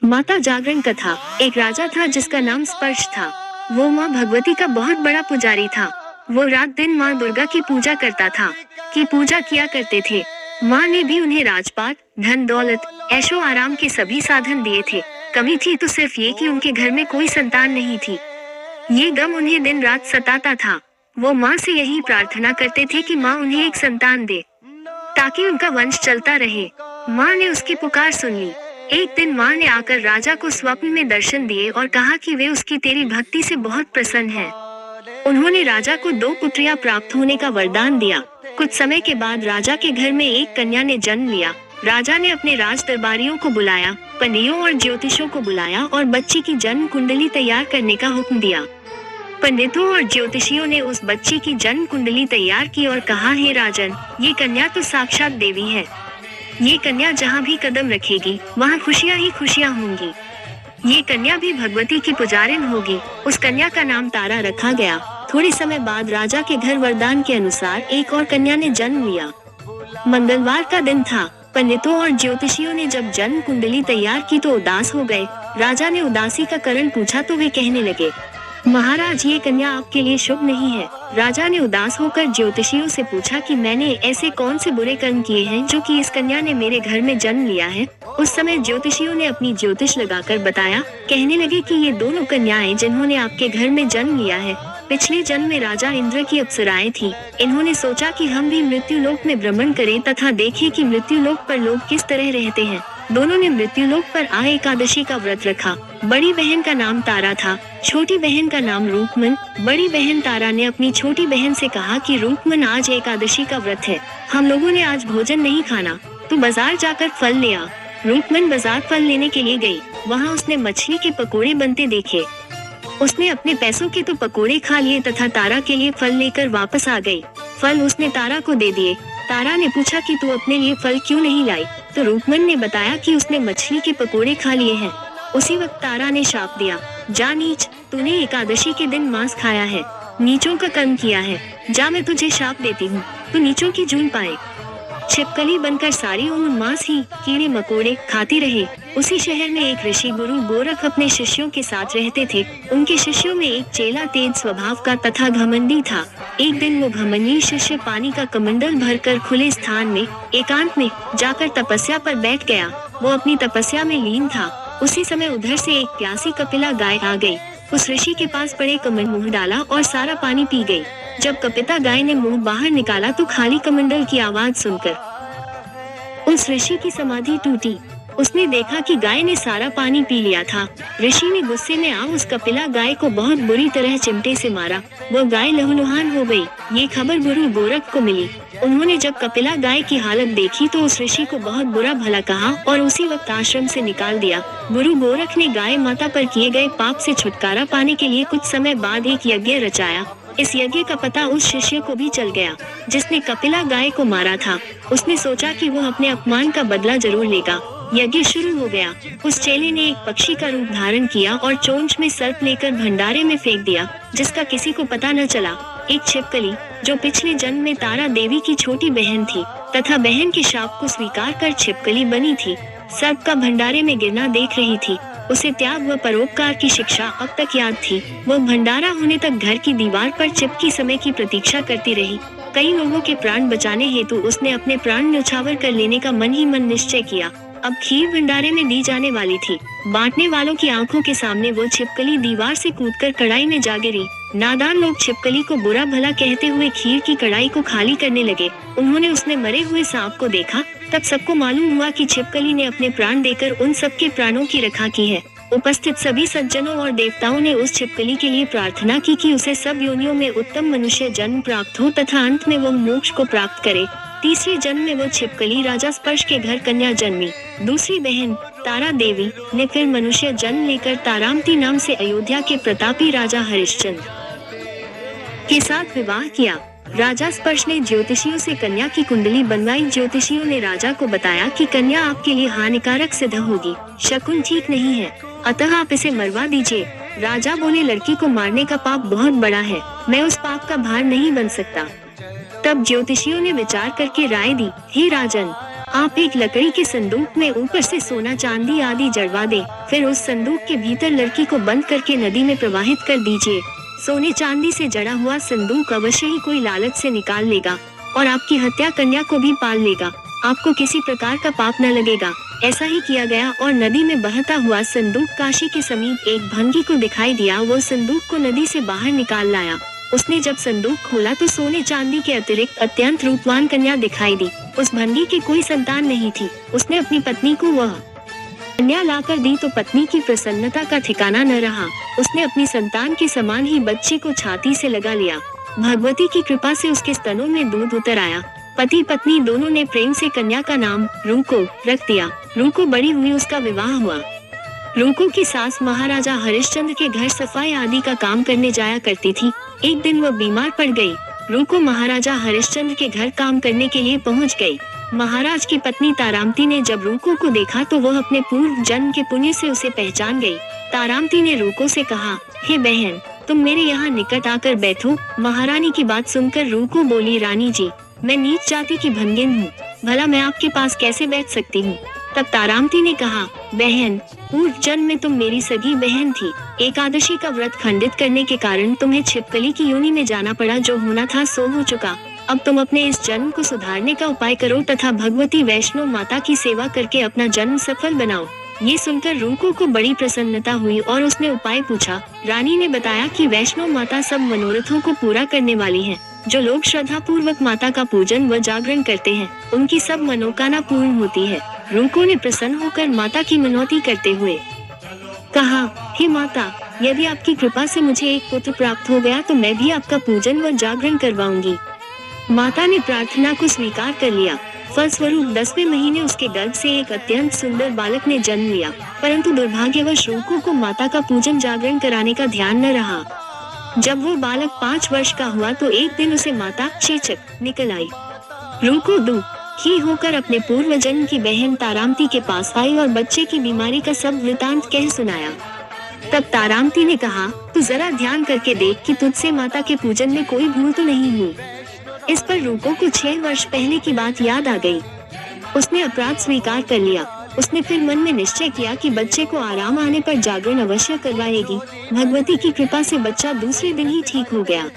माता जागरण कथा। एक राजा था जिसका नाम स्पर्श था। वो माँ भगवती का बहुत बड़ा पुजारी था। वो रात दिन माँ दुर्गा की पूजा करता था, की पूजा किया करते थे। माँ ने भी उन्हें राजपाट, धन दौलत, ऐशो आराम के सभी साधन दिए थे। कमी थी तो सिर्फ ये कि उनके घर में कोई संतान नहीं थी। ये गम उन्हें दिन रात सताता था। वो माँ से यही प्रार्थना करते थे कि माँ उन्हें एक संतान दे, ताकि उनका वंश चलता रहे। माँ ने उसकी पुकार सुन ली। एक दिन माँ ने आकर राजा को स्वप्न में दर्शन दिए और कहा कि वे उसकी तेरी भक्ति से बहुत प्रसन्न हैं। उन्होंने राजा को 2 पुत्रियां प्राप्त होने का वरदान दिया। कुछ समय के बाद राजा के घर में एक कन्या ने जन्म लिया। राजा ने अपने राज दरबारियों को बुलाया, पंडितों और ज्योतिषों को बुलाया और बच्ची की जन्म कुंडली तैयार करने का हुक्म दिया। पंडितों और ज्योतिषियों ने उस बच्ची की जन्म कुंडली तैयार की और कहा, हे राजन, ये कन्या तो साक्षात देवी है। ये कन्या जहाँ भी कदम रखेगी वहाँ खुशियाँ ही खुशियाँ होंगी। ये कन्या भी भगवती की पुजारिन होगी। उस कन्या का नाम तारा रखा गया। थोड़े समय बाद राजा के घर वरदान के अनुसार एक और कन्या ने जन्म लिया। मंगलवार का दिन था। पंडितों और ज्योतिषियों ने जब जन्म कुंडली तैयार की तो उदास हो गए। राजा ने उदासी का कारण पूछा तो वे कहने लगे, महाराज, ये कन्या आपके लिए शुभ नहीं है। राजा ने उदास होकर ज्योतिषियों से पूछा कि मैंने ऐसे कौन से बुरे कर्म किए हैं जो कि इस कन्या ने मेरे घर में जन्म लिया है। उस समय ज्योतिषियों ने अपनी ज्योतिष लगाकर बताया। कहने लगे कि ये दोनों कन्याएं जिन्होंने आपके घर में जन्म लिया है, पिछले जन्म में राजा इंद्र की अप्सराएं थी। इन्होंने सोचा कि हम भी मृत्यु लोक में भ्रमण करें तथा देखें कि मृत्यु लोक पर लोग किस तरह रहते हैं। दोनों ने मृत्यु लोक पर आ एकादशी का व्रत रखा। बड़ी बहन का नाम तारा था, छोटी बहन का नाम रूपमन। बड़ी बहन तारा ने अपनी छोटी बहन से कहा कि रूपमन, आज एकादशी का व्रत है, हम लोगों ने आज भोजन नहीं खाना, तू बाजार जाकर फल ले आ। रूपमन बाजार फल लेने के लिए गई। वहाँ उसने मछली के पकोड़े बनते देखे। उसने अपने पैसों के तो पकोड़े खा लिए तथा तारा के लिए फल लेकर वापस आ गई। फल उसने तारा को दे दिए। तारा ने पूछा कि तू अपने लिए फल क्यों नहीं लाई, तो रूपमन ने बताया कि उसने मछली के पकोड़े खा लिए हैं। उसी वक्त तारा ने शाप दिया, जा नीच, तूने एकादशी के दिन मांस खाया है, नीचों का कर्म किया है, जा मैं तुझे शाप देती हूँ, तू नीचों की जून पाए। छिपकली बनकर सारी उम्र मांस ही कीड़े मकोड़े खाती रहे। उसी शहर में एक ऋषि गुरु गोरख अपने शिष्यों के साथ रहते थे। उनके शिष्यों में एक चेला तेज स्वभाव का तथा घमंडी था। एक दिन वो घमंडी शिष्य पानी का कमंडल भरकर खुले स्थान में एकांत में जाकर तपस्या पर बैठ गया। वो अपनी तपस्या में लीन था। उसी समय उधर से एक प्यासी कपिला गाय आ गई। उस ऋषि के पास पड़े कमंडल मुंह डाला और सारा पानी पी गई। जब कपिता गाय ने मुंह बाहर निकाला तो खाली कमंडल की आवाज सुनकर उस ऋषि की समाधि टूटी। उसने देखा कि गाय ने सारा पानी पी लिया था। ऋषि ने गुस्से में आ उस कपिला गाय को बहुत बुरी तरह चिमटे से मारा। वो गाय लहूलुहान हो गई। ये खबर गुरु गोरख को मिली। उन्होंने जब कपिला गाय की हालत देखी तो उस ऋषि को बहुत बुरा भला कहा और उसी वक्त आश्रम से निकाल दिया। गुरु गोरख ने गाय माता पर किए गए पाप से छुटकारा पाने के लिए कुछ समय बाद एक यज्ञ रचाया। इस यज्ञ का पता उस शिष्य को भी चल गया जिसने कपिला गाय को मारा था। उसने सोचा कि वो अपने अपमान का बदला जरूर लेगा। यज्ञ शुरू हो गया। उस चेले ने एक पक्षी का रूप धारण किया और चोंच में सर्प लेकर भंडारे में फेंक दिया, जिसका किसी को पता न चला। एक छिपकली जो पिछले जन्म में तारा देवी की छोटी बहन थी तथा बहन के शाप को स्वीकार कर छिपकली बनी थी, सर्प का भंडारे में गिरना देख रही थी। उसे त्याग व परोपकार की शिक्षा अब तक याद थी। वो भंडारा होने तक घर की दीवार पर चिपकी समय की प्रतीक्षा करती रही। कई लोगों के प्राण बचाने हेतु उसने अपने प्राण न्यौछावर कर लेने का मन ही मन निश्चय किया। अब खीर भंडारे में दी जाने वाली थी। बांटने वालों की आंखों के सामने वो छिपकली दीवार से कूदकर कढ़ाई में जा गिरी। नादान लोग छिपकली को बुरा भला कहते हुए खीर की कढ़ाई को खाली करने लगे। उन्होंने उसमें मरे हुए सांप को देखा। तब सबको मालूम हुआ कि छिपकली ने अपने प्राण देकर उन सबके प्राणों की रक्षा की है। उपस्थित सभी सज्जनों और देवताओं ने उस छिपकली के लिए प्रार्थना की कि उसे सब योनियों में उत्तम मनुष्य जन्म प्राप्त हो तथा अंत में वो मोक्ष को प्राप्त करे। तीसरे जन्म में वो छिपकली राजा स्पर्श के घर कन्या जन्मी। दूसरी बहन तारा देवी ने फिर मनुष्य जन्म लेकर तारामती नाम से अयोध्या के प्रतापी राजा हरिश्चंद्र के साथ विवाह किया। राजा स्पर्श ने ज्योतिषियों से कन्या की कुंडली बनवाई। ज्योतिषियों ने राजा को बताया कि कन्या आपके लिए हानिकारक सिद्ध होगी, शकुन ठीक नहीं है, अतः आप इसे मरवा दीजिए। राजा बोले, लड़की को मारने का पाप बहुत बड़ा है, मैं उस पाप का भार नहीं बन सकता। तब ज्योतिषियों ने विचार करके राय दी, हे राजन, आप एक लकड़ी के संदूक में ऊपर से सोना चांदी आदि जड़वा दें, फिर उस संदूक के भीतर लड़की को बंद करके नदी में प्रवाहित कर दीजिए। सोने चांदी से जड़ा हुआ संदूक अवश्य ही कोई लालच से निकाल लेगा और आपकी हत्या कन्या को भी पाल लेगा। आपको किसी प्रकार का पाप न लगेगा। ऐसा ही किया गया और नदी में बहता हुआ संदूक काशी के समीप एक भंगी को दिखाई दिया। वो संदूक को नदी से बाहर निकाल लाया। उसने जब संदूक खोला तो सोने चांदी के अतिरिक्त अत्यंत रूपवान कन्या दिखाई दी। उस भंगी की कोई संतान नहीं थी। उसने अपनी पत्नी को वह कन्या लाकर दी तो पत्नी की प्रसन्नता का ठिकाना न रहा। उसने अपनी संतान के समान ही बच्चे को छाती से लगा लिया। भगवती की कृपा से उसके स्तनों में दूध उतर आया। पति पत्नी दोनों ने प्रेम से कन्या का नाम रूको रख दिया। रूको बड़ी हुई, उसका विवाह हुआ। रूको की सास महाराजा हरिश्चंद्र के घर सफाई आदि का काम करने जाया करती थी। एक दिन वह बीमार पड़ गई। रूको महाराजा हरिश्चंद्र के घर काम करने के लिए पहुंच गई। महाराज की पत्नी तारामती ने जब रूको को देखा तो वह अपने पूर्व जन्म के पुण्य से उसे पहचान गई। तारामती ने रूको से कहा, हे बहन, तुम मेरे यहाँ निकट आकर बैठो। महारानी की बात सुनकर रूको बोली, रानी जी, मैं नीच जाति की भंगिन हूँ, भला मैं आपके पास कैसे बैठ सकती हूँ। तब तारामती ने कहा, बहन, पूर्व जन्म में तुम मेरी सगी बहन थी। एकादशी का व्रत खंडित करने के कारण तुम्हें छिपकली की योनि में जाना पड़ा। जो होना था सो हो चुका। अब तुम अपने इस जन्म को सुधारने का उपाय करो तथा भगवती वैष्णो माता की सेवा करके अपना जन्म सफल बनाओ। ये सुनकर रूको को बड़ी प्रसन्नता हुई और उसने उपाय पूछा। रानी ने बताया कि वैष्णो माता सब मनोरथों को पूरा करने वाली है। जो लोग श्रद्धा पूर्वक माता का पूजन व जागरण करते हैं, उनकी सब मनोकामना पूर्ण होती है। रूको ने प्रसन्न होकर माता की मनौती करते हुए कहा, हे माता, यदि आपकी कृपा से मुझे एक पुत्र प्राप्त हो गया तो मैं भी आपका पूजन व जागरण करवाऊंगी। माता ने प्रार्थना को स्वीकार कर लिया। फलस्वरूप 10वें महीने उसके गर्भ से एक अत्यंत सुंदर बालक ने जन्म लिया। परंतु दुर्भाग्यवश रूको को माता का पूजन जागरण कराने का ध्यान न रहा। जब वो बालक 5 वर्ष का हुआ तो एक दिन उसे माता चेचक निकल आई। रूको दुखी होकर अपने पूर्व जन्म की बहन तारामती के पास आई और बच्चे की बीमारी का सब वृतांत कह सुनाया। तब तारामती ने कहा, तू जरा ध्यान करके देख कि तुझसे माता के पूजन में कोई भूल तो नहीं हुई। इस पर रूको को 6 वर्ष पहले की बात याद आ गई। उसने अपराध स्वीकार कर लिया। उसने फिर मन में निश्चय किया कि बच्चे को आराम आने पर जागरण अवश्य करवाएगी। भगवती की कृपा से बच्चा दूसरे दिन ही ठीक हो गया।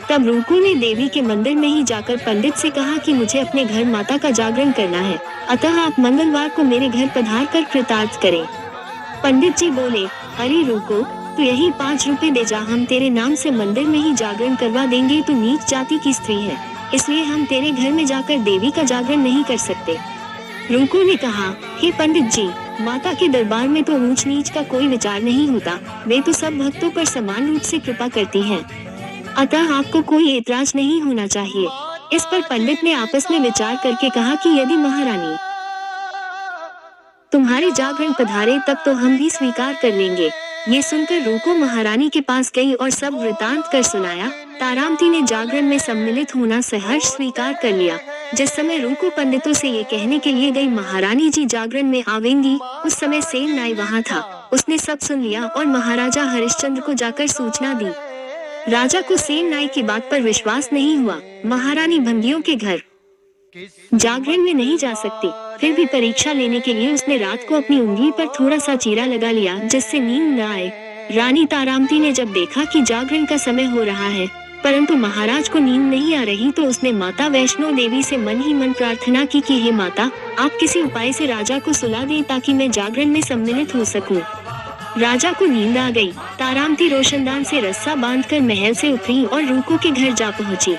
तब रूको ने देवी के मंदिर में ही जाकर पंडित से कहा कि मुझे अपने घर माता का जागरण करना है, अतः आप मंगलवार को मेरे घर पधार कर कृतार्थ करें। पंडित जी बोले, अरे रूको, तो यही 5 रुपए दे जा, हम तेरे नाम से मंदिर में ही जागरण करवा देंगे। तू नीच जाति की स्त्री है, इसलिए हम तेरे घर में जाकर देवी का जागरण नहीं कर सकते। रूको ने कहा, हे पंडित जी, माता के दरबार में तो ऊंच नीच का कोई विचार नहीं होता। वे तो सब भक्तों पर समान रूप से कृपा करती हैं, अतः आपको कोई ऐतराज नहीं होना चाहिए। इस पर पंडित ने आपस में विचार करके कहा कि यदि महारानी तुम्हारे जागरण पधारे तब तो हम भी स्वीकार कर लेंगे। ये सुनकर रूको महारानी के पास गई और सब वृतांत कर सुनाया। तारामती ने जागरण में सम्मिलित होना सहर्ष स्वीकार कर लिया। जिस समय रूको पंडितों से ये कहने के लिए गई महारानी जी जागरण में आवेंगी, उस समय सेन नाई वहाँ था। उसने सब सुन लिया और महाराजा हरिश्चंद्र को जाकर सूचना दी। राजा को सेन नाई की बात पर विश्वास नहीं हुआ। महारानी भंगियों के घर जागरण में नहीं जा सकती। फिर भी परीक्षा लेने के लिए उसने रात को अपनी उंगली पर थोड़ा सा चीरा लगा लिया, जिससे नींद न आए। रानी तारामती ने जब देखा कि जागरण का समय हो रहा है परंतु महाराज को नींद नहीं आ रही, तो उसने माता वैष्णो देवी से मन ही मन प्रार्थना की कि हे माता, आप किसी उपाय से राजा को सुला दें ताकि मैं जागरण में सम्मिलित हो सकूं। राजा को नींद आ गई। तारामती रोशनदान से रस्सा बांधकर महल से उतरी और रूको के घर जा पहुंची।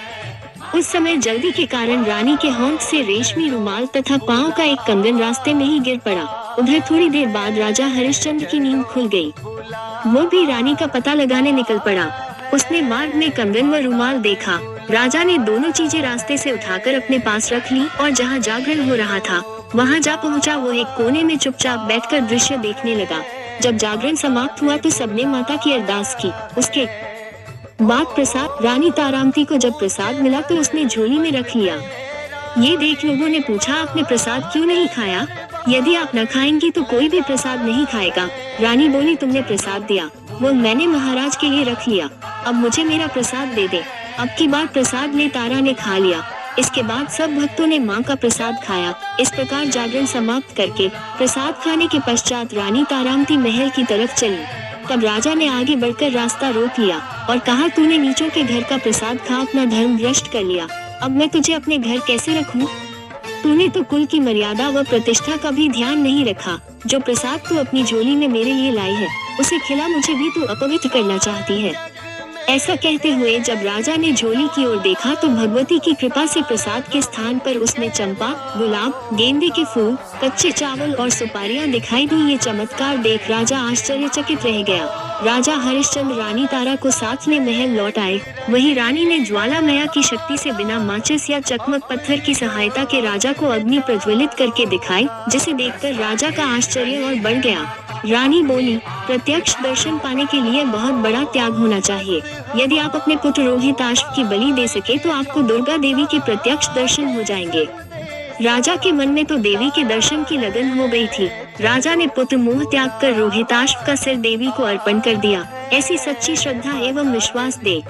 उस समय जल्दी के कारण रानी के होंठ से रेशमी रुमाल तथा पांव का एक कंगन रास्ते में ही गिर पड़ा। उधर थोड़ी देर बाद राजा हरिश्चंद्र की नींद खुल गई। वो भी रानी का पता लगाने निकल पड़ा। उसने मार्ग में कंगन व रुमाल देखा। राजा ने दोनों चीजें रास्ते से उठाकर अपने पास रख ली और जहाँ जागरण हो रहा था वहाँ जा पहुँचा। वो एक कोने में चुपचाप बैठकर दृश्य देखने लगा। जब जागरण समाप्त हुआ तो सबने माता की अरदास की। उसके बाद प्रसाद, रानी तारामती को जब प्रसाद मिला तो उसने झोली में रख लिया। ये देख लोगों ने पूछा, आपने प्रसाद क्यों नहीं खाया? यदि आप न खाएंगी तो कोई भी प्रसाद नहीं खाएगा। रानी बोली, तुमने प्रसाद दिया, वो मैंने महाराज के लिए रख लिया, अब मुझे मेरा प्रसाद दे दे। अब की बार प्रसाद ने तारा ने खा लिया। इसके बाद सब भक्तों ने माँ का प्रसाद खाया। इस प्रकार जागरण समाप्त करके प्रसाद खाने के पश्चात रानी तारामती महल की तरफ चली। तब राजा ने आगे बढ़कर रास्ता रोक लिया और कहा, तूने नीचों के घर का प्रसाद खा अपना धर्म भ्रष्ट कर लिया। अब मैं तुझे अपने घर कैसे रखूं? तूने तो कुल की मर्यादा व प्रतिष्ठा का भी ध्यान नहीं रखा। जो प्रसाद तू अपनी झोली में मेरे लिए लाई है, उसे खिला, मुझे भी तू अपवित्र करना चाहती है। ऐसा कहते हुए जब राजा ने झोली की ओर देखा तो भगवती की कृपा से प्रसाद के स्थान पर उसमें चंपा, गुलाब, गेंदे के फूल, कच्चे चावल और सुपारियां दिखाई दी। ये चमत्कार देख राजा आश्चर्यचकित रह गया। राजा हरिश्चंद्र रानी तारा को साथ ले महल लौट आए। वही रानी ने ज्वालामया की शक्ति से बिना माचिस या चकमक पत्थर की सहायता के राजा को अग्नि प्रज्वलित करके दिखाई, जिसे देखकर राजा का आश्चर्य और बढ़ गया। रानी बोली, प्रत्यक्ष दर्शन पाने के लिए बहुत बड़ा त्याग होना चाहिए। यदि आप अपने पुत्र रोहिताश्व की बलि दे सके तो आपको दुर्गा देवी के प्रत्यक्ष दर्शन हो जाएंगे। राजा के मन में तो देवी के दर्शन की लगन हो गई थी। राजा ने पुत्र मोह त्याग कर रोहिताश्व का सिर देवी को अर्पण कर दिया। ऐसी सच्ची श्रद्धा एवं विश्वास देख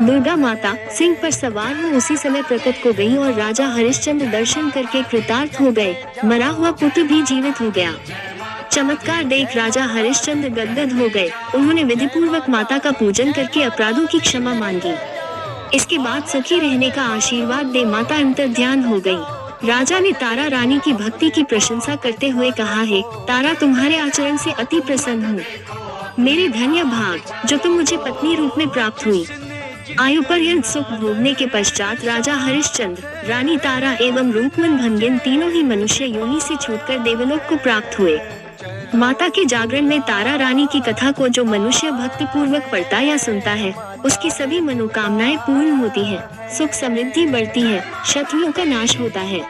दुर्गा माता सिंह पर सवार हो उसी समय प्रकट हो गई और राजा हरिश्चंद्र दर्शन करके कृतार्थ हो गए। मरा हुआ पुत्र भी जीवित हो गया। चमत्कार देख राजा हरिश्चंद्र गदगद हो गए। उन्होंने विधि पूर्वक माता का पूजन करके अपराधों की क्षमा मांगी। इसके बाद सुखी रहने का आशीर्वाद दे माता अंतर्ध्यान हो गई। राजा ने तारा रानी की भक्ति की प्रशंसा करते हुए कहा है, तारा तुम्हारे आचरण से अति प्रसन्न हूँ। मेरे धन्य भाग जो तुम मुझे पत्नी रूप में प्राप्त हुई। आयु पर्यंत सुख भोगने के पश्चात राजा हरिश्चंद्र, रानी तारा एवं रूपमन भंगिन तीनों ही मनुष्य योनि से छूटकर देवलोक को प्राप्त हुए। माता के जागरण में तारा रानी की कथा को जो मनुष्य भक्ति पूर्वक पढ़ता या सुनता है, उसकी सभी मनोकामनाएं पूर्ण होती हैं, सुख समृद्धि बढ़ती है, शत्रुओं का नाश होता है।